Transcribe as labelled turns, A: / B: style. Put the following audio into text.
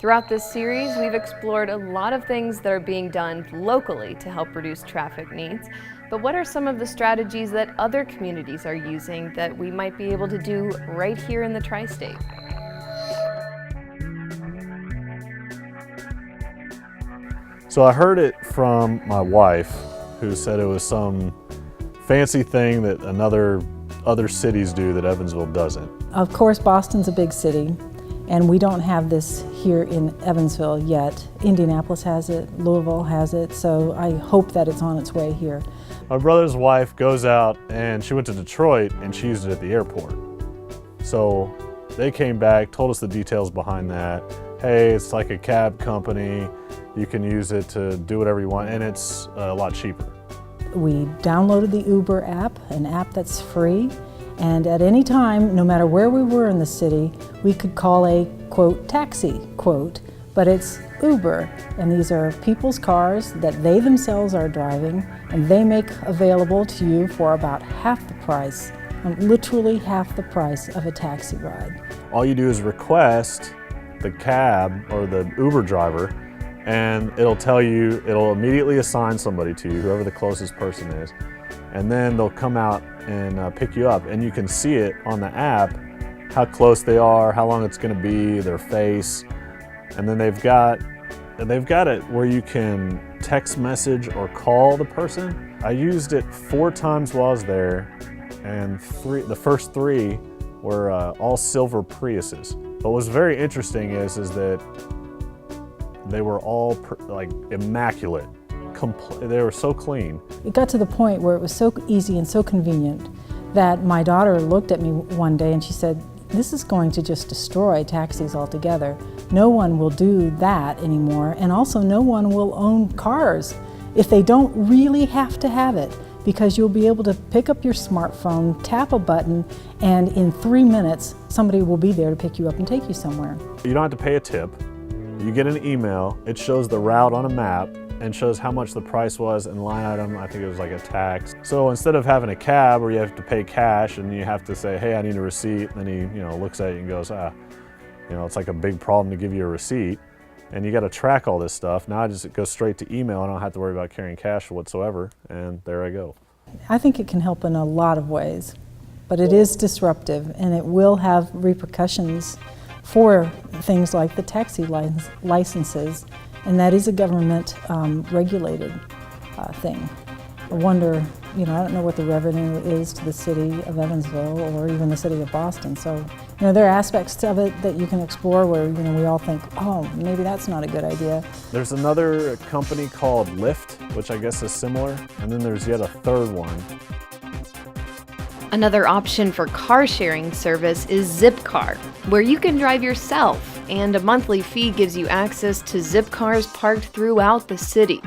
A: Throughout this series, we've explored a lot of things that are being done locally to help reduce traffic needs. But what are some of the strategies that other communities are using that we might be able to do right here in the tri-state?
B: So I heard it from my wife, who said it was some fancy thing that other cities do that Evansville doesn't.
C: Of course, Boston's a big city, and we don't have this here in Evansville yet. Indianapolis has it, Louisville has it, so I hope that it's on its way here.
B: My brother's wife goes out and she went to Detroit and she used it at the airport. So they came back, told us the details behind that. Hey, it's like a cab company. You can use it to do whatever you want, and it's a lot cheaper.
C: We downloaded the Uber app, an app that's free, and at any time, no matter where we were in the city, we could call a, quote, taxi, quote, but it's Uber, and these are people's cars that they themselves are driving, and they make available to you for about half the price, literally half the price of a taxi ride.
B: All you do is request the cab or the Uber driver, and it'll immediately assign somebody to you, whoever the closest person is, and then they'll come out and pick you up, and you can see it on the app how close they are, how long it's going to be, their face, and then they've got it where you can text message or call the person. I used it 4 times while I was there, and the first 3 were all silver Priuses. But what's very interesting is that they were all like immaculate. They were so clean.
C: It got to the point where it was so easy and so convenient that my daughter looked at me one day and she said, "This is going to just destroy taxis altogether. No one will do that anymore, and also no one will own cars if they don't really have to have it, because you'll be able to pick up your smartphone, tap a button, and in 3 minutes somebody will be there to pick you up and take you somewhere."
B: You don't have to pay a tip. You get an email, it shows the route on a map and shows how much the price was and line item. I think it was like a tax. So instead of having a cab where you have to pay cash and you have to say, "Hey, I need a receipt," and then he looks at you and goes, it's like a big problem to give you a receipt, and you got to track all this stuff. Now it goes straight to email. I don't have to worry about carrying cash whatsoever, and there I go.
C: I think it can help in a lot of ways, but it is disruptive, and it will have repercussions for things like the taxi licenses, and that is a government regulated thing. I wonder, I don't know what the revenue is to the city of Evansville or even the city of Boston, so there are aspects of it that you can explore where we all think, oh, maybe that's not a good idea.
B: There's another company called Lyft, which I guess is similar, and then there's yet a third one.
A: Another option for car sharing service is Zipcar, where you can drive yourself, and a monthly fee gives you access to Zipcars parked throughout the city.